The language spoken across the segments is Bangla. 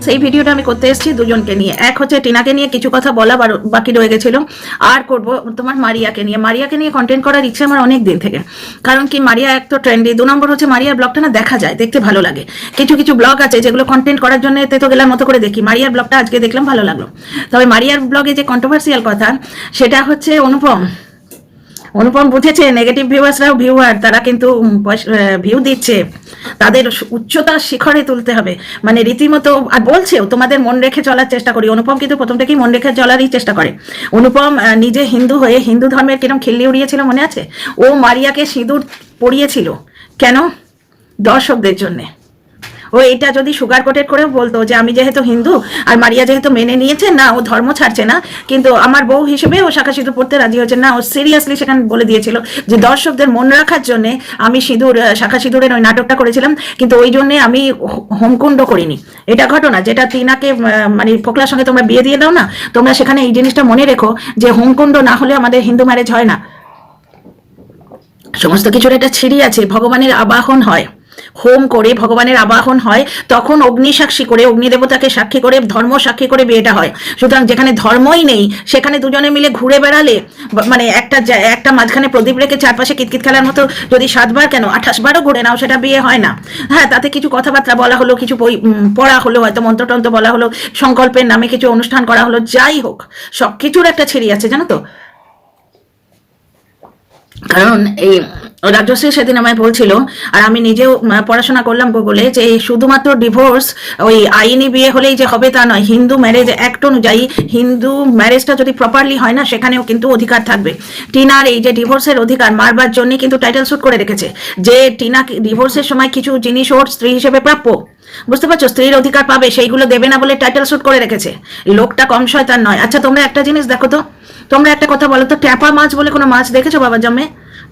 সেই ভিডিওটা আমি করতে এসেছি দুজনকে নিয়ে। এক হচ্ছে টিনাকে নিয়ে কিছু কথা বলা বাকি রয়ে গেছিল, আর করব তোমার মারিয়াকে নিয়ে কন্টেন্ট করার ইচ্ছে আমার অনেক দিন থেকে। কারণ কি, মারিয়া এক তো ট্রেন্ডি, 2 নম্বর হচ্ছে মারিয়ার ব্লগটা না দেখা যায়, দেখতে ভালো লাগে। কিছু কিছু ব্লগ আছে যেগুলো কন্টেন্ট করার জন্য এতে তো গেলার মতো করে দেখি, মারিয়ার ব্লগটা আজকে দেখলাম ভালো লাগলো। তবে মারিয়ার ব্লগে যে কন্ট্রোভার্সিয়াল কথা সেটা হচ্ছে অনুপম বুঝেছে নেগেটিভ ভিউয়ার্সরাও ভিউয়ার, তারা কিন্তু ভিউ দিচ্ছে, তাদের উচ্চতার শিখরে তুলতে হবে, মানে রীতিমতো। আর বলছেও তোমাদের মন রেখে চলার চেষ্টা করি। অনুপম কিন্তু প্রথম থেকেই মন রেখে চলারই চেষ্টা করে। অনুপম নিজে হিন্দু হয়ে হিন্দু ধর্মের কিরম খিল্লি উড়িয়েছিল মনে আছে? ও মারিয়াকে সিঁদুর পরিয়েছিল কেন? দর্শকদের জন্যে। ও এটা যদি সুগার কোটেড করে বলতো যে আমি যেহেতু হিন্দু আর মারিয়া যেহেতু মেনে নিয়েছে, না ও ধর্ম ছাড়ছে না, কিন্তু আমার বউ হিসেবে ও শাখা সিঁদুর পড়তে রাজি হচ্ছে না। ও সিরিয়াসলি সেখানে বলে দিয়েছিল যে দর্শকদের মন রাখার জন্যে আমি শাখা সিঁদুরের ওই নাটকটা করেছিলাম, কিন্তু ওই জন্যে আমি হোমকুণ্ড করিনি। এটা ঘটনা যেটা টিনাকে মানে ফোকলার সঙ্গে তোমরা বিয়ে দিয়ে দাও না, তোমরা সেখানে এই জিনিসটা মনে রেখো যে হোমকুণ্ড না হলে আমাদের হিন্দু ম্যারেজ হয় না। সমস্ত কিছুর একটা ছিঁড়ি আছে, ভগবানের আবাহন হয়, হোম করে ভগবানের আবাহন হয়, তখন অগ্নি সাক্ষী করে, অগ্নিদেবতাকে সাক্ষী করে, ধর্ম সাক্ষী করে বিয়েটা হয়। সুতরাং যেখানে ধর্মই নেই সেখানে দুজনে মিলে ঘুরে বেড়ালে, মানে একটা মাঝখানে প্রদীপ রেখে চারপাশে কিতকিত খেলার মতো যদি 7 বার কেন 28 বারও ঘুরে নাও, সেটা বিয়ে হয় না। হ্যাঁ, তাতে কিছু কথাবার্তা বলা হলো, কিছু বই পড়া হলো, হয়তো মন্ত্রতন্ত্র বলা হলো, সংকল্পের নামে কিছু অনুষ্ঠান করা হলো, যাই হোক সব কিছুর একটা ছিঁড়ি আছে জানো তো। কারণ এই রাজশ্রী সেদিন আমায় বলছিল, আর আমি নিজেও পড়াশোনা করলাম গুগলে, যে শুধুমাত্র ডিভোর্স ওই আইনি বিয়ে হলেই যে হবে তা নয়। হিন্দু ম্যারেজ অ্যাক্ট অনুযায়ী হিন্দু ম্যারেজটা যদি প্রপারলি হয় না, সেখানেও কিন্তু অধিকার থাকবে। টিনার এই যে ডিভোর্সের অধিকার মারবার জন্য কিন্তু টাইটেল শুট করে রেখেছে, যে টিনা ডিভোর্সের সময় কিছু জিনিস ওর স্ত্রী হিসেবে প্রাপ্য, বুঝতে পারছো, স্ত্রীর অধিকার পাবে, সেইগুলো দেবে না বলে টাইটেল শুট করে রেখেছে। লোকটা কম শয়তান নয়। আচ্ছা, তোমরা একটা জিনিস দেখো তো, তোমরা একটা কথা বলো তো, ট্যাপা মাছ বলে কোনো মাছ দেখেছো বাবা জন্মে?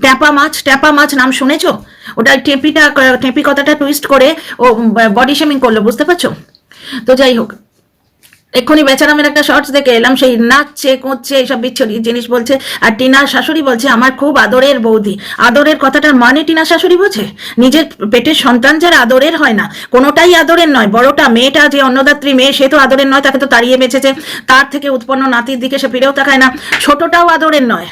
ট্যাপা মাছ নাম শুনেছো? ওটা টেপি কথাটা টুইস্ট করে ও বডি শেমিং করলো, বুঝতে পারছো? তো যাই হোক, এক্ষুনি বেচারামের একটা শর্টস দেখে এলাম, সেই নাচছে কোঁচছে এইসব বিচ্ছরি জিনিস বলছে, আর টিনার শাশুড়ি বলছে আমার খুব আদরের বৌদি। আদরের কথাটার মানে টিনার শাশুড়ি বোঝে? নিজের পেটের সন্তান যারা আদরের হয় না, কোনোটাই আদরের নয়। বড়টা মেয়েটা যে অন্নদাত্রী মেয়ে, সে তো আদরের নয়, তাকে তো তাড়িয়ে বেঁচেছে, তার থেকে উৎপন্ন নাতির দিকে সে ফিরেও তাকায় না। ছোটটাও আদরের নয়।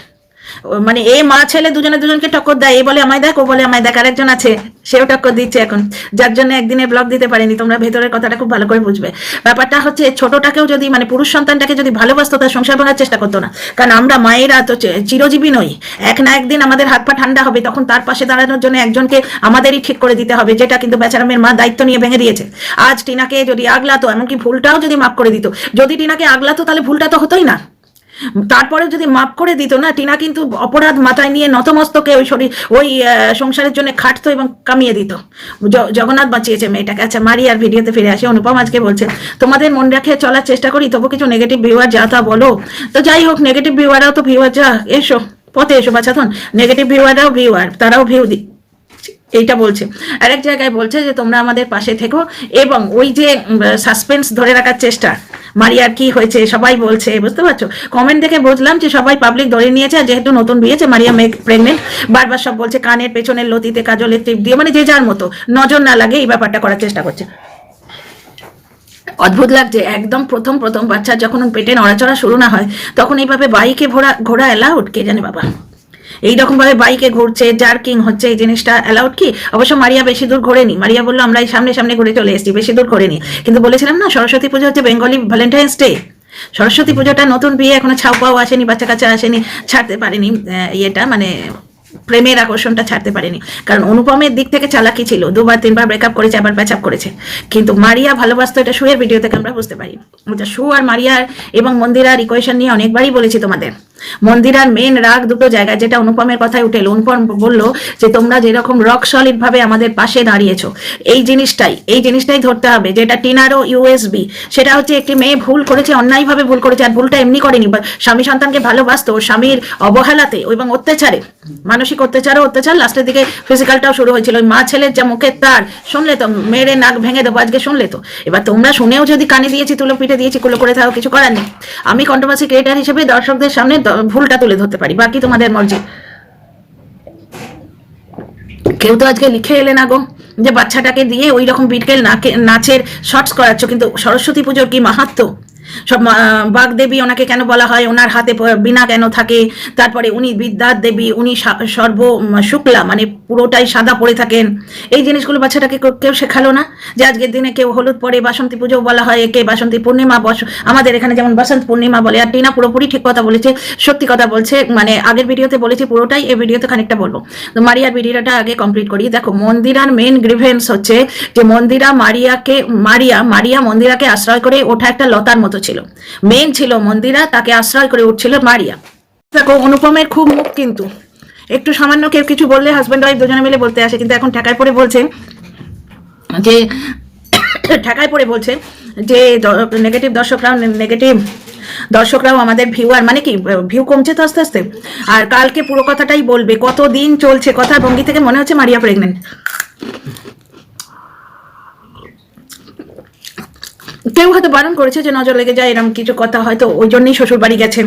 মানে এ মা ছেলে দুজনকে টক্কর দেয়, এ বলে আমায় দেখ, ও বলে আমায় দেখ, আরেকজন আছে সেও টক্কর দিচ্ছে এখন, যার জন্য একদিনে ব্লগ দিতে পারেনি। তোমরা ভেতরের কথাটা খুব ভালো করে বুঝবে। ব্যাপারটা হচ্ছে ছোটটাকেও যদি, মানে পুরুষ সন্তানটাকে যদি ভালোবাসতো, তার সংসার ভাঙার চেষ্টা করতো না। কারণ আমরা মায়েরা তো চিরজীবী নই, এক না একদিন আমাদের হাত পা ঠান্ডা হবে, তখন তার পাশে দাঁড়ানোর জন্য একজনকে আমাদেরই ঠিক করে দিতে হবে, যেটা কিন্তু বেচারামের মা দায়িত্ব নিয়ে ভেঙে দিয়েছে। আজ টিনাকে যদি আগলাতো, এমনকি ভুলটাও যদি মাফ করে দিত, যদি টিনাকে আগলাতো তাহলে ভুলটা তো হতোই না। তারপরে যদি মাফ করে দিত না, টিনা কিন্তু অপরাধ মাথায় নিয়ে নতমস্তকে ওই সংসারের জন্য খাটতো এবং কামিয়ে দিত। জগন্নাথ বাঁচিয়েছে মেয়েটাকে। আচ্ছা, মারিয়ার ভিডিওতে ফিরে আসে। অনুপম আজকে বলছে তোমাদের মন রেখে চলার চেষ্টা করি, তবু কিছু নেগেটিভ ভিউয়ার যা তা বলো। তো যাই হোক, নেগেটিভ ভিউয়াররাও তো ভিউয়ার, যা এসো পথে এসো বাছাধন, নেগেটিভ ভিউয়াররাও ভিউয়ার, তারাও ভিউ এইটা বলছে। আরেক জায়গায় বলছে যে তোমরা আমাদের পাশে থেকো, এবং ওই যে সাসপেন্স ধরে রাখার চেষ্টা, মারিয়ার কি হয়েছে সবাই বলছে, বুঝতে পারছো? কমেন্ট দেখে বুঝলাম যে সবাই পাবলিক ধরে নিয়েছে, আর যেহেতু নতুন বিয়েছে, মারিয়া প্রেগনেন্ট, বারবার সব বলছে কানের পেছনের লতিতে কাজলের টিপ দিয়ে, মানে যে যার মতো নজর না লাগে এই ব্যাপারটা করার চেষ্টা করছে। অদ্ভুত লাগছে একদম। প্রথম বাচ্চার যখন পেটে নড়াচড়া শুরু না হয়, তখন এইভাবে বাইকে ঘোরা অ্যালাউড? কে জানে বাবা। এইরকম ভাবে বাইকে ঘুরছে, জার্কিং হচ্ছে, এই জিনিসটা অ্যালাউড কি? অবশ্য মারিয়া বেশি দূর ঘোরেনি। মারিয়া বললো আমরা এই সামনে ঘুরে চলে এসেছি, বেশি দূর ঘোরেনি। কিন্তু বলেছিলাম না, সরস্বতী পুজো হচ্ছে বেঙ্গলি ভ্যালেন্টাইন্স ডে। সরস্বতী পুজোটা নতুন বিয়ে, এখনো ছাউ পাও আসেনি, বাচ্চা কাচ্চা আসেনি, ছাড়তে পারেনি ইয়েটা, মানে প্রেমের আকর্ষণটা ছাড়তে পারেনি। কারণ অনুপমের দিক থেকে চালাকি ছিল, 2-3 বার ব্রেকআপ করেছে, আবার প্যাচ আপ করেছে। কিন্তু মারিয়া ভালোবাসতো, এটা শুয়ের ভিডিও থেকে আমরা বুঝতে পারি। শু আর মারিয়ার এবং মন্দিরার ইকুয়েশন নিয়ে অনেকবারই বলেছি তোমাদের। মন্দিরার মেন রাগ দুটো জায়গায়, যেটা অনুপমের কথায় উঠে এলো। অনুপম বললো যে তোমরা যেরকম রক সলিড ভাবে আমাদের পাশে দাঁড়িয়েছো, এই জিনিসটাই ধরতে হবে, যেটা টিনারও ইউএসবি। সেটা হচ্ছে একটি মেয়ে ভুল করেছে, অন্যায়ভাবে ভুল করেছে, আর ভুলটা এমনি করেনি, স্বামী সন্তানকে ভালোবাসতো, স্বামীর অবহেলাতে এবং অত্যাচারে, মানসিক অত্যাচার, লাস্টের দিকে ফিজিক্যালটাও শুরু হয়েছিল। ওই মা ছেলের যা মুখের তার শুনলে তো মেরে নাক ভেঙে দেবো আজকে, শুনলে তো। এবার তোমরা শুনেও যদি কানে দিয়েছি, তুলো পিঠে দিয়েছি, কুলো করে থাকো, কিছু করার নেই। আমি কন্ট্রোভার্সি ক্রিয়েটার হিসেবে দর্শকদের সামনে ভুলটা তুলে ধরতে পারি, বাকি তোমাদের মর্জি। কেউ তো আজকে লিখে এলে না গো যে বাচ্চাটাকে দিয়ে ওই রকম বিটকেল নাচের শর্টস করাচ্ছ, কিন্তু সরস্বতী পুজোর কি মাহাত্ম্য, সব বাগদেবী ওনাকে কেন বলা হয়, ওনার হাতে বিনা কেন থাকে, তারপরে উনি বিদ্যার দেবী, উনি সর্ব শুক্লা মানে পুরোটাই সাদা পরে থাকেন, এই জিনিসগুলো বাচ্চাটাকে কেউ শেখালো না? যে আজকের দিনে কেউ হলুদ পরে বাসন্তী পুজো বলা হয়, একে বাসন্তী পূর্ণিমা, আমাদের এখানে যেমন বসন্ত পূর্ণিমা বলে। আর টিনা পুরোপুরি ঠিক কথা বলেছে, সত্যি কথা বলছে, মানে আগের ভিডিওতে বলেছি পুরোটাই, এই ভিডিওতে খানিকটা বলবো। তো মারিয়ার ভিডিওটা আগে কমপ্লিট করি। দেখো, মন্দিরার মেন গ্রিভেন্স হচ্ছে যে মারিয়া মন্দিরাকে আশ্রয় করে ওঠা একটা লতার মতো ছিল, মেন ছিল মন্দিরা, তাকে আশ্রয় করে উঠছিল মারিয়া। দেখো, অনুপমের খুব মুখ, কিন্তু একটু সামান্য কেউ কিছু বললে হাজব্যান্ড ওয়াইফ দুজনে মিলে বলতে আসে, কিন্তু এখন ঠেকায় পড়ে বলছে যে নেগেটিভ দর্শকরাও আমাদের ভিউয়ার, মানে কি ভিউ কমছে তো আস্তে আস্তে। আর কালকে পুরো কথাটাই বলবে, কতদিন চলছে, কথার ভঙ্গি থেকে মনে হচ্ছে মারিয়া প্রেগনেন্ট। কেউ হয়তো বারণ করেছে যে নজর লেগে যায় এরকম কিছু কথা, হয়তো ওই জন্যই শ্বশুর বাড়ি গেছে,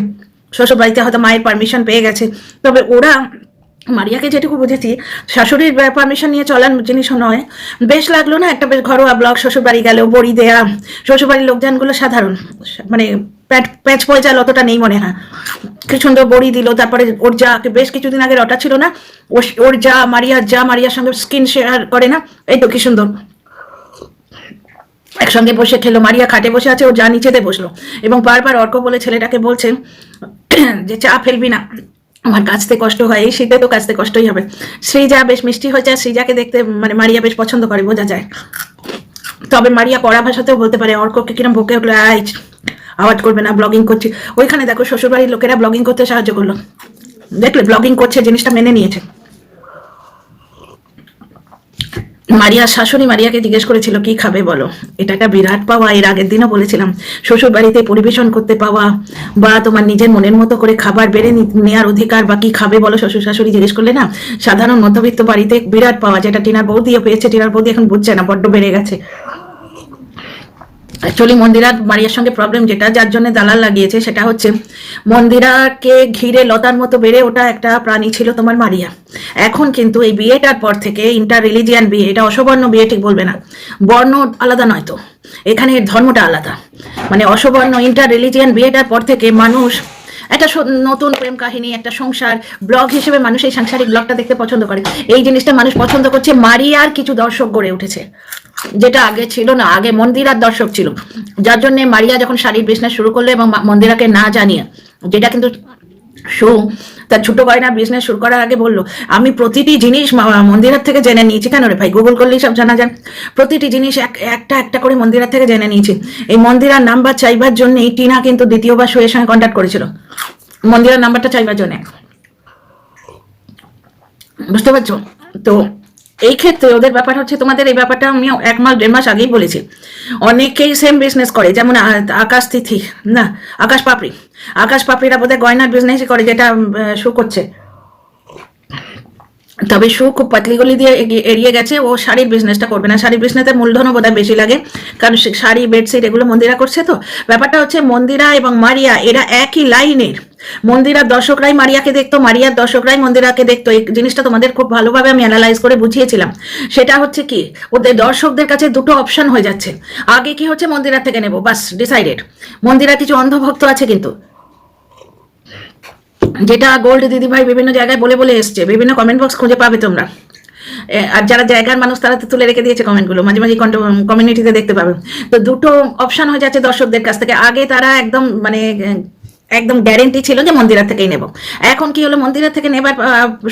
শ্বশুর বাড়িতে হয়তো মায়ের পারমিশন পেয়ে গেছে। তবে ওরা মারিয়াকে যেটুকু বুঝেছি, শাশুড়ির পারমিশন নিয়ে চলার জিনিস নয়। বেশ লাগলো না একটা বেশ ঘরোয়া ব্লগ, শ্বশুর বাড়ি গেল, বড়ি দেয়া, শ্বশুর বাড়ির লোকজনগুলো সাধারণ, মানে প্যাচ পয়জাল অতটা নেই মনে হয়, কি সুন্দর বড়ি দিল। তারপরে ওর যা বেশ কিছুদিন আগে রটা ছিল না, ওর যা মারিয়ার সঙ্গে স্কিন শেয়ার করে না, এই তো কি সুন্দর একসঙ্গে বসে খেলো। মারিয়া খাটে বসে আছে, ও যা নিচেতে বসলো, এবং বারবার অর্ক বলে ছেলেটাকে বলছে যে চা ফেলবি না, আমার কাচতে কষ্ট হয়, এই শীতে তো কাচতে কষ্টই হবে। শ্রীজা বেশ মিষ্টি হয়েছে, শ্রীজাকে দেখতে মানে মারিয়া বেশ পছন্দ করে, বোঝা যায়। তবে মারিয়া কড়া ভাষাতেও বলতে পারে, অর্ককে কিরম বকে উঠলো, আওয়াজ করবে না, ব্লগিং করছি। ওইখানে দেখো শ্বশুরবাড়ির লোকেরা ব্লগিং করতে সাহায্য করলো, দেখলে ব্লগিং করছে, জিনিসটা মেনে নিয়েছে। মারিয়ার শাশুড়ি মারিয়াকে জিজ্ঞেস করেছিল কি খাবে বলো, এটা একটা বিরাট পাওয়া। এর আগের দিনও বলেছিলাম, শ্বশুর বাড়িতে পরিবেশন করতে পাওয়া বা তোমার নিজের মনের মতো করে খাবার বেড়ে নেওয়ার অধিকার, বা কি খাবে বলো শ্বশুর শাশুড়ি জিজ্ঞেস করলে না, সাধারণ মধ্যবিত্ত বাড়িতে বিরাট পাওয়া, যেটা টিনার বৌদিও পেয়েছে। টিনার বৌদি এখন বুঝছে না, বড্ড বেড়ে গেছে। অ্যাকচুয়ালি মন্দিরার মারিয়ার সঙ্গে প্রবলেম যেটা, যার জন্য দালাল লাগিয়েছে, সেটা হচ্ছে মন্দিরাকে ঘিরে লতার মতো বেড়ে ওটা একটা প্রাণী ছিল তোমার মারিয়া। এখন কিন্তু এই বিয়েটার পর থেকে, ইন্টার রিলিজিয়ান বিয়ে, এটা অসবর্ণ বিয়ে ঠিক বলবে না, বর্ণ আলাদা নয় তো, এখানে ধর্মটা আলাদা, মানে অসবর্ণ ইন্টার রিলিজিয়ান বিয়েটার পর থেকে মানুষ একটা নতুন প্রেম কাহিনী, একটা সংসার ব্লগ হিসেবে মানুষ এই সাংসারিক ব্লগটা দেখতে পছন্দ করে। এই জিনিসটা মানুষ পছন্দ করছে, মারিয়ার কিছু দর্শক গড়ে উঠেছে, যেটা আগে ছিল না। আগে মন্দিরার দর্শক ছিল, যার জন্য মারিয়া যখন শাড়ির বিজনেস শুরু করলো এবং মন্দিরাকে না জানিয়ে, যেটা কিন্তু তার ছোট গয়না বিজনেস শুরু করার আগে বললো, আমি প্রতিটি জিনিস মন্দিরার থেকে জেনে নিয়েছি। কেন রে ভাই, গুগল করলেই সব জানা যায়, প্রতিটি জিনিস একটা একটা করে মন্দিরার থেকে জেনে নিয়েছি। এই মন্দিরার নাম্বার চাইবার জন্যই টিনা কিন্তু দ্বিতীয়বার শোয়ের সঙ্গে কন্ট্যাক্ট করেছিল, মন্দিরার নাম্বারটা চাইবার জন্য, বুঝতে পারছো তো। এই ক্ষেত্রে ওদের ব্যাপার হচ্ছে, তোমাদের এই ব্যাপারটা আমি 1 মাস 1.5 মাস আগেই বলেছি, অনেকেই সেম বিজনেস করে, যেমন আকাশ পাপড়িরা বোধহয় গয়নার বিজনেসই করে, যেটা শো করছে। তবে শু খুব পাতলিগুলি দিয়ে এড়িয়ে গেছে, ও শাড়ির বিজনেসটা করবে না। শাড়ির বিজনেসে মূলধনও বোধহয় বেশি লাগে, কারণ শাড়ি বেডশিট এগুলো মন্দিরা করছে। তো ব্যাপারটা হচ্ছে, মন্দিরা এবং মারিয়া এরা একই লাইনের। মন্দিরার দর্শকরাই মারিয়াকে দেখতো, মারিয়ার দর্শকরাই মন্দিরাকে দেখতো। এই জিনিসটা তোমাদের খুব ভালোভাবে আমি অ্যানালাইজ করে বুঝিয়েছিলাম। সেটা হচ্ছে কি, ওদের দর্শকদের কাছে দুটো অপশন হয়ে যাচ্ছে। আগে কি হচ্ছে, মন্দিরা থেকে নেবো, বাস ডিসাইডেড। মন্দিরা কিছু অন্ধভক্ত আছে কিন্তু, যেটা গোল্ড দিদি ভাই বিভিন্ন জায়গায় বলে বলে এসছে, বিভিন্ন কমেন্ট বক্স খুঁজে পাবে তোমরা। আর যারা জায়গার মানুষ তারা তো তুলে রেখে দিয়েছে কমেন্টগুলো, মাঝে মাঝে কমিউনিটিতে দেখতে পাবে। তো দুটো অপশন হয়ে যাচ্ছে দর্শকদের কাছ থেকে। আগে তারা একদম গ্যারেন্টি ছিল যে মন্দিরা থেকেই নেব। এখন কি হলো, মন্দিরা থেকে নেবার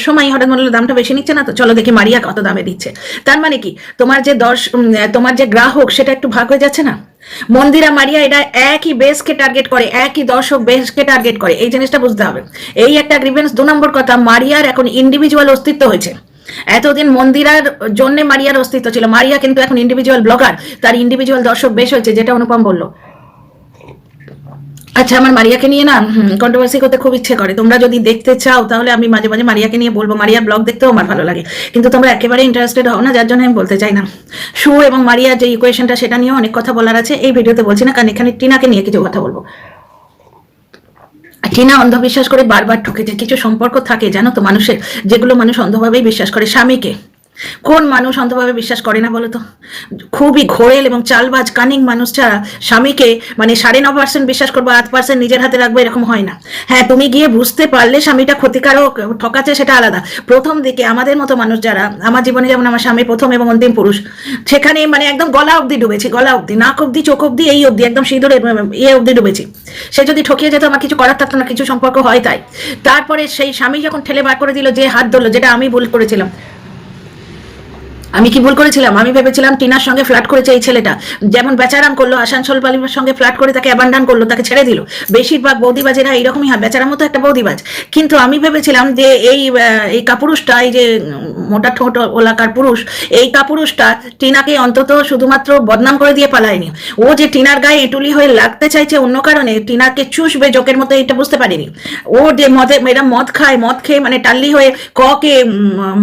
সময় হঠাৎ মনে হলো দামটা বেশি নিচ্ছে না, তো চলো দেখি মারিয়া কত দামে দিচ্ছে। তার মানে কি, তোমার যে গ্রাহক সেটা একটু ভাগ হয়ে যাচ্ছে না। মন্দিরা মারিয়া এটা একই বেসকে টার্গেট করে, একই দর্শক বেসকে টার্গেট করে, এই জিনিসটা বুঝতে হবে। এই একটা গ্রিভেন্স। 2 নম্বর কথা, মারিয়ার এখন ইন্ডিভিজুয়াল অস্তিত্ব হয়েছে। এতদিন মন্দিরার জন্য মারিয়ার অস্তিত্ব ছিল, মারিয়া কিন্তু এখন ইন্ডিভিজুয়াল ব্লগার, তার ইন্ডিভিজুয়াল দর্শক বেশ হয়েছে, যেটা অনুপম বললো। আচ্ছা, আমার মারিয়াকে নিয়ে না কন্ট্রোভার্সি করতে খুব ইচ্ছে করে। তোমরা যদি দেখতে চাও তাহলে আমি মাঝে মাঝে মারিয়াকে নিয়ে বলবো, মারিয়ার ব্লগ দেখতেও আমার ভালো লাগে, কিন্তু তোমরা একেবারে ইন্টারেস্টেড হও না, যার জন্য আমি বলতে চাই না। শু এবং মারিয়ার যে ইকুয়েশনটা, সেটা নিয়ে অনেক কথা বলার আছে, এই ভিডিওতে বলছি না, কারণ এখানে টিনাকে নিয়ে কিছু কথা বলবো। টিনা অন্ধবিশ্বাস করে বারবার ঠকেছে। কিছু সম্পর্ক থাকে জানো তো মানুষের, যেগুলো মানুষ অন্ধভাবেই বিশ্বাস করে। স্বামীকে কোন মানুষ অন্ধভাবে বিশ্বাস করে না বলো তো? খুবই ঘোরেল এবং চালবাজ কানিং মানুষ ছাড়া স্বামীকে মানে 9.5% বিশ্বাস করবো, 8% নিজের হাতে রাখবো, এরকম হয় না। হ্যাঁ, তুমি গিয়ে বুঝতে পারলে স্বামীটা ক্ষতিকারক ঠকাচ্ছে, সেটা আলাদা। প্রথম দিকে আমাদের মতো মানুষ যারা, আমার জীবনে যেমন আমার স্বামী প্রথম এবং অন্তিম পুরুষ, সেখানে মানে একদম গলা অবধি ডুবেছি, গলা অবধি, নাক অবধি, চোখ অবধি, এই অবধি, একদম সিঁদুরের অবধি ডুবেছি। সে যদি ঠকিয়ে যেত আমার কিছু করার থাকতো না, কিছু সম্পর্ক হয় তাই। তারপরে সেই স্বামী যখন ঠেলে বার করে দিল, যে হাত ধরলো, যেটা আমি ভুল করেছিলাম। আমি কি ভুল করেছিলাম? আমি ভেবেছিলাম টিনার সঙ্গে ফ্ল্যাট করেছে এই ছেলেটা, যেমন বেচারাম করলো, আসানসোল বালিমের সঙ্গে ফ্ল্যাট করে তাকে অ্যাবান্ডান করলো, তাকে ছেড়ে দিল। বেশিরভাগ বৌদিবাজেরা এইরকমই হয়, বেচারার মতো একটা বৌদিবাজ। কিন্তু আমি ভেবেছিলাম যে এই কাপুরুষটা, এই যে মোটা ঠোঁট ওলাকার পুরুষ, এই কাপুরুষটা টিনাকে অন্তত শুধুমাত্র বদনাম করে দিয়ে পালায়নি। ও যে টিনার গায়ে এঁটুলি হয়ে লাগতে চাইছে অন্য কারণে, টিনাকে চুষবে জোকের মতো, এটা বুঝতে পারিনি। ও যে এরা মদ খায়, মদ খেয়ে মানে টাল্লি হয়ে ককে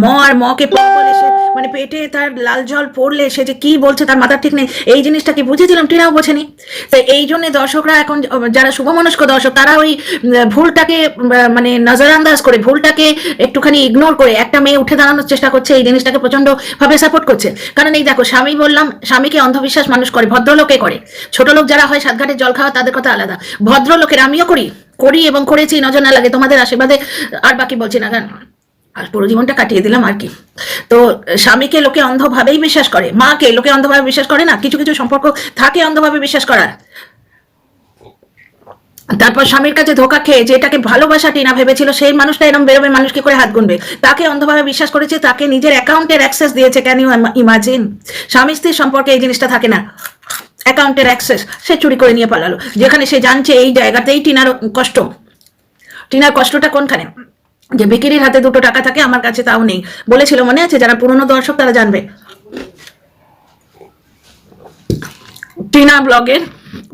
ম আর মকে প বলে, সে মানে পেটে তার লাল জল পড়লে সে যে কি বলছে তার মাথার ঠিক নেই, এই জিনিসটা কি বুঝেছিলাম, টিনাও বোঝেনি। তো এই জন্য দর্শকরা এখন, যারা শুভমনস্ক দর্শক, তারা ওই ভুলটাকে মানে নজরআন্দাজ করে, ভুলটাকে একটুখানি ইগনোর করে একটা মেয়ে উঠে দাঁড়ানোর চেষ্টা করছে, এই জিনিসটাকে প্রচন্ড ভাবে সাপোর্ট করছে। কারণ এই দেখো, স্বামী বললাম, স্বামীকে অন্ধবিশ্বাস মানুষ করে, ভদ্রলোকে করে। ছোট লোক যারা হয়, সাতঘাটের জল খাওয়া, তাদের কথা আলাদা। ভদ্রলোকের আমিও করি এবং করেছি, নজর না লাগে তোমাদের আশীর্বাদে। আর বাকি বলছি না, কেন আর পুরো জীবনটা কাটিয়ে দিলাম আর কি। তো স্বামীকে লোকে অন্ধভাবেই বিশ্বাস করে, মাকে লোকে অন্ধভাবে বিশ্বাস করে না। কিছু কিছু সম্পর্ক থাকে অন্ধভাবে বিশ্বাস করার। তারপর স্বামীর কাছে ধোকা খেয়ে যেটাকে ভালোবাসা টিনা ভেবেছিল, সেই মানুষটা এরকম বেরোবে, মানুষ কি করে হাত গুনবে? তাকে অন্ধভাবে বিশ্বাস করেছে, তাকে নিজের অ্যাকাউন্টের অ্যাক্সেস দিয়েছে। Can you imagine? স্বামী স্ত্রীর সম্পর্কে এই জিনিসটা থাকে না, অ্যাকাউন্টের অ্যাক্সেস সে চুরি করে নিয়ে পালালো, যেখানে সে জানছে এই জায়গাতেই টিনার কষ্ট। টিনার কষ্টটা কোনখানে? যে বিকিরির হাতে 2 টাকা থাকে, আমার কাছে তাও নেই। বলেছিল, মনে আছে? যারা পুরনো দর্শক তারা জানবে। টিনা ব্লগের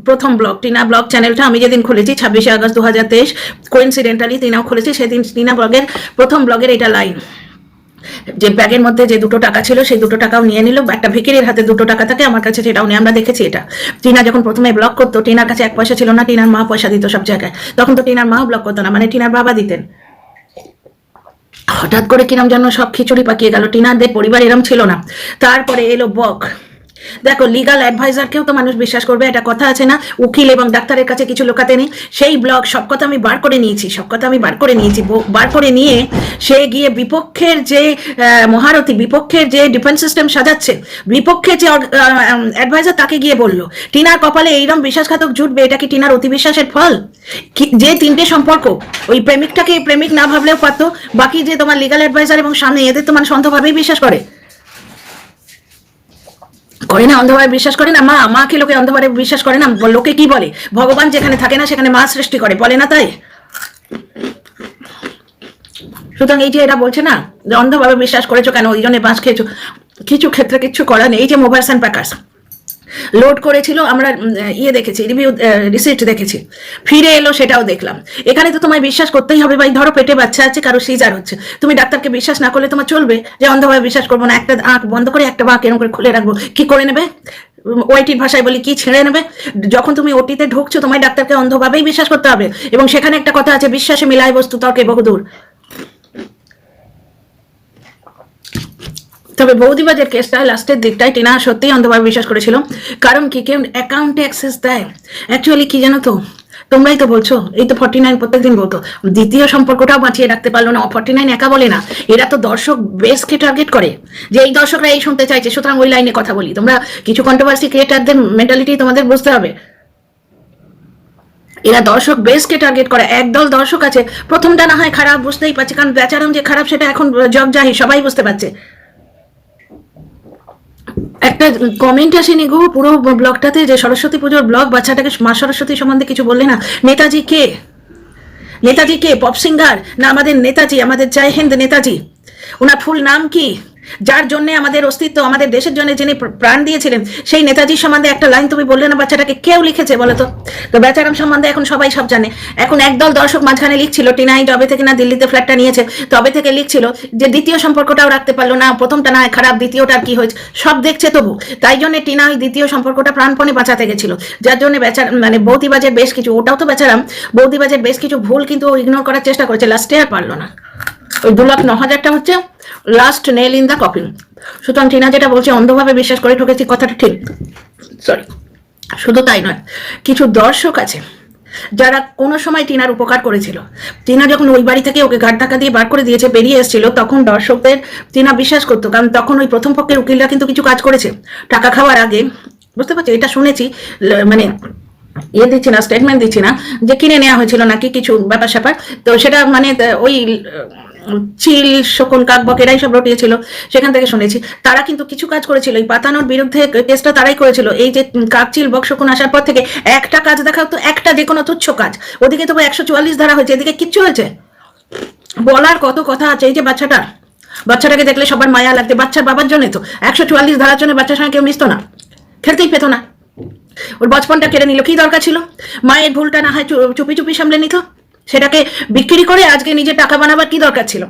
প্রথম ব্লগ, টিনা ব্লগ চ্যানেলটা আমি যেদিন খুলেছি 26 আগস্ট 2023, কোইন্সিডেন্টালি টিনাও খুলেছি, সেদিন টিনা ব্লগের প্রথম ব্লগের এটা লাইন, যে ব্যাগের মধ্যে যে 2 টাকা ছিল সেই 2 টাকাও নিয়ে নিল। একটা ভিকিরির হাতে 2 টাকা থাকে, আমার কাছে সেটাও নেই। আমরা দেখেছি এটা। টিনা যখন প্রথমে ব্লগ করতো, টিনার কাছে 1 পয়সা ছিল না, টিনার মা পয়সা দিত সব জায়গায়। তখন তো টিনার মাও ব্লগ করতো না, মানে টিনার বাবা দিতেন। হঠাৎ করে কিরম যেন সব খিচুড়ি পাকিয়ে গেল, টিনাদের পরিবার এরম ছিল না। তারপরে এলো বক। দেখো, লিগাল অ্যাডভাইজারকেও তো মানুষ বিশ্বাস করবে, এটা কথা আছে না? উকিল এবং ডাক্তারের কাছে কিছু লোকাতে নেই। সেই ব্লগ সব কথা আমি বার করে নিয়েছি, বার করে নিয়ে সে গিয়ে বিপক্ষের যে মহারথী, বিপক্ষের যে ডিফেন্স সিস্টেম সাজাচ্ছে, বিপক্ষের যে অ্যাডভাইজার, তাকে গিয়ে বললো টিনার কপালে এইরকম বিশ্বাসঘাতক জুটবে। এটা কি টিনার অতি বিশ্বাসের ফল? যে 3টে সম্পর্ক, ওই প্রেমিকটাকে প্রেমিক না ভাবলেও পারতো, বাকি যে তোমার লিগাল অ্যাডভাইজার এবং সামনে, এদের তো মানুষ অন্ধভাবেই বিশ্বাস করে না, অন্ধভাবে বিশ্বাস করে না। মাকে লোকে অন্ধভাবে বিশ্বাস করে না। লোকে কি বলে? ভগবান যেখানে থাকে না সেখানে মা সৃষ্টি করে, বলে না তাই? সুতরাং এই যে এরা বলছে না যে অন্ধভাবে বিশ্বাস করেছো কেন, ওই জন্য বাঁশ খেয়েছো, কিছু ক্ষেত্রে কিচ্ছু করার নেই। এই যে মোবাইলস অ্যান্ড প্যাকার্স লোড করেছিল, আমরা দেখেছি, রিভিউ রিসিপ্ট দেখেছি, ফিরে এলো, সেটাও দেখলাম। এখানে তো তোমায় বিশ্বাস করতেই হবে ভাই। ধরো পেটে বাচ্চা আছে, কারো সিজার হচ্ছে, তুমি ডাক্তারকে বিশ্বাস না করলে তোমার চলবে যে অন্ধভাবে বিশ্বাস করবো না, একটা আঁখ বন্ধ করে একটা বাঁক এরকম করে খুলে রাখবো, কি করে নেবে? ওআইটির ভাষায় বলি, কি ছেড়ে নেবে? যখন তুমি ওটিতে ঢুকছো, তোমায় ডাক্তারকে অন্ধভাবেই বিশ্বাস করতে হবে। এবং সেখানে একটা কথা আছে, বিশ্বাসে মিলায় বস্তু তর্কে বহুদূর। তবে বৌদিবাজের কেসটা লাস্টের দিকটায় টিনা সত্যিই অন্ধভাবে বিশ্বাস করেছিল। কারণ কি, কেউ অ্যাকাউন্টে অ্যাক্সেস দেয়। অ্যাকচুয়ালি কি জানো তো, তোমরাই তো বলছো, এই তো 49 প্রত্যেকদিন বলতো, দ্বিতীয় সম্পর্কটাও বাঁচিয়ে রাখতে পারলো না। 49 একা বলে না, এরা তো দর্শক বেসকে টার্গেট করে, যে এই দর্শকরা এই শুনতে চাইছে, সুতরাং ওই লাইনে কথা বলি। তোমরা কিছু কন্ট্রোভার্সি ক্রিয়েটারদের মেন্টালিটি তোমাদের বুঝতে হবে। এরা দর্শক বেসকে টার্গেট করে। একদল দর্শক আছে, প্রথমটা না হয় খারাপ, বুঝতেই পারছে, কারণ বেচারাম যে খারাপ সেটা এখন জগ জাহির, সবাই বুঝতে পারছে। একটা কমেন্ট আসেনি গো পুরো ব্লগটাতে, যে সরস্বতী পুজোর ব্লগ, বাচ্চাটাকে মা সরস্বতী সম্বন্ধে কিছু বললে না। নেতাজি কে? নেতাজি কে? পপ সিঙ্গার না আমাদের নেতাজি, আমাদের জয় হিন্দ নেতাজি? ওনার ফুল নাম কি? যার জন্য আমাদের অস্তিত্ব, আমাদের দেশের জন্য যিনি প্রাণ দিয়েছিলেন, সেই নেতাজির সম্বন্ধে একটা লাইন তুমি বললে না। বাচ্চাটাকে কেউ লিখেছে বলো তো? তো বেচারাম সম্বন্ধে এখন সবাই সব জানে। এখন একদল দর্শক মাঝখানে লিখছিল, টিনাই যবে থেকে না দিল্লিতে ফ্ল্যাটটা নিয়েছে তবে থেকে লিখছিল যে দ্বিতীয় সম্পর্কটাও রাখতে পারলো না, প্রথমটা না খারাপ, দ্বিতীয়টার কি হয়েছে সব দেখছে তবু। তাই জন্য টিনা ওই দ্বিতীয় সম্পর্কটা প্রাণপণে বাঁচাতে গেছিল, যার জন্য বেচারা মানে বৌদিবাজের বেশ কিছু, ওটাও তো বেচারাম, বৌদিবাজের বেশ কিছু ভুল কিন্তু ইগনোর করার চেষ্টা করেছে, লাস্টে আর পারলো না। ওই 2,09,000টা হচ্ছে last nail in the coffin. সুতরাং টিনা যেটা বলছে অন্ধভাবে বিশ্বাস করে ঠকেছি, কথাটা ঠিক। সরি, শুধু তাই নয়, কিছু দর্শক আছে যারা কোনো সময় টিনার উপকার করেছিল। টিনা যখন ওই বাড়ি থেকে ওকে গাড় ধাক্কা দিয়ে বার করে দিয়েছে, বেরিয়ে এসেছিল, তখন দর্শকদের টিনা বিশ্বাস করতো, কারণ তখন ওই প্রথম পক্ষের উকিলরা কিন্তু কিছু কাজ করেছে টাকা খাওয়ার আগে। বুঝতে পারছি, এটা শুনেছি, মানে দিচ্ছি না, স্টেটমেন্ট দিচ্ছি না, যে কিনে নেওয়া হয়েছিল নাকি কিছু ব্যাপার স্যাপার। তো সেটা মানে ওই চিল শকুন কাকবক এরাই সব রটিয়েছিল, সেখান থেকে শুনেছি। তারা কিন্তু কিছু কাজ করেছিল, এই পাতানোর বিরুদ্ধে কেসটা তারাই করেছিল। এই যে কাকচিল বক শকুন আসার পর থেকে একটা কাজ দেখাও তো, একটা যে কোনো তুচ্ছ কাজ, ওদিকে তো 144 ধারা হয়েছে, এদিকে কিচ্ছু হয়েছে। বলার কত কথা আছে। এই যে বাচ্চাটাকে দেখলে সবার মায়া লাগছে, বাচ্চার বাবার জন্য তো 144 ধারার জন্য বাচ্চার সঙ্গে কেউ মিশতো না, খেলতেই পেতো না। ওর বচপনটা কেড়ে নিল, কি দরকার ছিল? মায়ের ভুলটা না হয় চুপি চুপি সামলে নিত, সেটাকে বিক্রি করে আজকে নিজে টাকা বানাবার কি দরকার ছিল?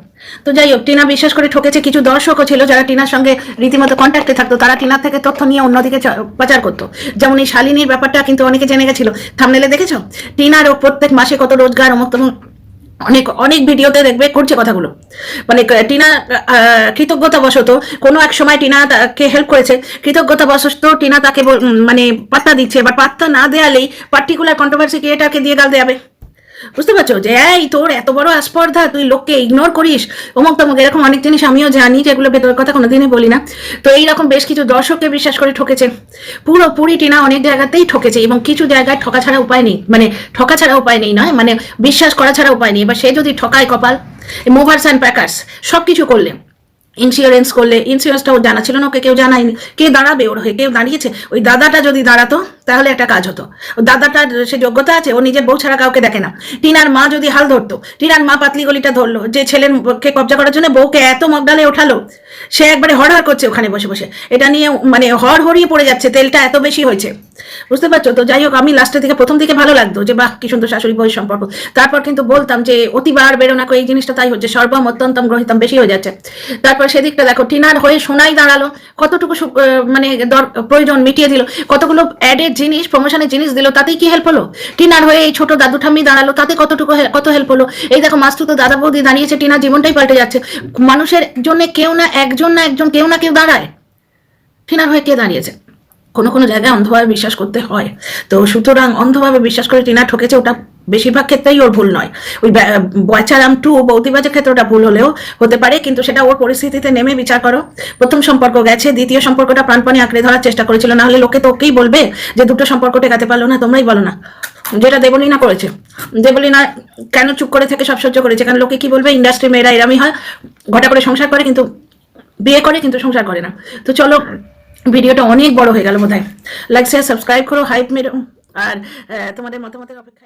তো যাই হোক, টিনা বিশ্বাস করে ঠকেছে। কিছু দর্শকও ছিল যারা টিনার সঙ্গে রীতিমতো কন্ট্যাক্টে থাকতো, তারা টিনার থেকে তথ্য নিয়ে অন্যদিকে পাচার করতো। যেমন এই শালিনীর ব্যাপারটা কিন্তু অনেকে জেনে গেছিল, থাম্বনেলে দেখেছো টিনার ও প্রত্যেক মাসে কত রোজগার, অমুক তমুক, অনেক অনেক ভিডিওতে দেখবে করছে কথাগুলো। মানে টিনা কৃতজ্ঞতাবশত কোনো এক সময় টিনা তাকে হেল্প করেছে, কৃতজ্ঞতাবশত টিনা তাকে মানে পাত্তা দিচ্ছে, এবার পাত্তা না দেয়ালেই পার্টিকুলার কন্ট্রোভার্সি ক্রিয়েটারকে দিয়ে গাল দেবে। বুঝতে পারছো যে এই তোর এত বড় আস্পর্ধা, তুই লোককে ইগনোর করিস, অমুক তমুক, এরকম অনেক জিনিস আমিও জানি, যেগুলো ভেতরের কথা কোনোদিনই বলি না। তো এইরকম বেশ কিছু দর্শককে বিশ্বাস করে ঠকেছে, পুরোপুরি টিনা অনেক জায়গাতেই ঠকেছে, এবং কিছু জায়গায় ঠকা ছাড়া উপায় নেই, মানে ঠকা ছাড়া উপায় নেই নয়, মানে বিশ্বাস করা ছাড়া উপায় নেই। এবার সে যদি ঠকায় কপাল, মুভার্স অ্যান্ড প্যাকার্স সব কিছু করলে, ইন্স্যুরেন্স করলে, ইন্স্যুরেন্সটা ওর জানা ছিল না, ওকে কেউ জানায়নি, কে দাঁড়াবে ওর হয়ে? কেউ দাঁড়িয়েছে? ওই দাদাটা যদি দাঁড়াতো তাহলে একটা কাজ হতো। ও দাদাটার সে যোগ্যতা আছে, ও নিজের বউ ছাড়া কাউকে দেখে না। টিনার মা যদি হাল ধরতো, টিনার মা পাতলি গলিটা ধরলো, যে ছেলেকে কবজা করার জন্য বউকে এত মগডালে ওঠালো, সে একবারে হড়হড় করছে ওখানে বসে বসে, এটা নিয়ে মানে হড়হড়িয়ে পড়ে যাচ্ছে, তেলটা এত বেশি হয়েছে। বুঝতে পারছো? তো যাই হোক, আমি লাস্টের দিকে প্রথম দিকে ভালো লাগতো যে বাহ কি সুন্দর শাশুড়ি বউয়ের সম্পর্ক, তারপর কিন্তু বলতাম যে অতিবার বেরোনা করে, এই জিনিসটা তাই হচ্ছে, সর্বম অত্যন্তম গ্রহিতম বেশি হয়ে যাচ্ছে। তারপর সেদিকটা দেখো, টিনার হয়ে সোনাই দাঁড়ালো, কতটুকু মানে প্রয়োজন মিটিয়ে দিল, কতগুলো অ্যাডেড জিনিস, প্রমোশনের জিনিস দিল, তাতেই কি হেল্প হলো? টিনার হয়ে এই ছোট দাদু ঠাম্মি দাঁড়ালো, তাতে কতটুকু কত হেল্প হলো? এই দেখো মাস্তুতো দাদা বৌদি দাঁড়িয়েছে, টিনার জীবনটাই পাল্টে যাচ্ছে। মানুষের জন্য কেউ না একজন কেউ না কেউ দাঁড়ায়। টিনার হয়ে কে দাঁড়িয়েছে? কোনো কোনো জায়গায় অন্ধভাবে বিশ্বাস করতে হয়। তো সুতরাং অন্ধভাবে বিশ্বাস করে টিনা ঠকেছে, ওটা বেশিরভাগ ক্ষেত্রেই ওর ভুল নয়। ওই বয়চারাম টু বৌদিবাজের ক্ষেত্রে ওটা ভুল হলেও হতে পারে, কিন্তু সেটা ওর পরিস্থিতিতে নেমে বিচার করো। প্রথম সম্পর্ক গেছে, দ্বিতীয় সম্পর্কটা প্রাণপণে আঁকড়ে ধরার চেষ্টা করেছিল, না হলে লোকে তো ওকেই বলবে যে দুটো সম্পর্ক টেকাতে পারলো না। তোমরাই বলো না, যেটা দেবলীনা করেছে। দেবলীনা কেন চুপ করে থেকে সব সহ্য করেছে? কারণ লোকে কি বলবে, ইন্ডাস্ট্রি মেয়েরা এরামই হয়, ঘটা করে সংসার করে, কিন্তু বিয়ে করে কিন্তু সংসার করে না। তো চলো, ভিডিওটা অনেক বড় হয়ে গেল বোধহয়। লাইক শেয়ার সাবস্ক্রাইব করো, হাইপ মেরো, আর তোমাদের মতামতের অপেক্ষায়।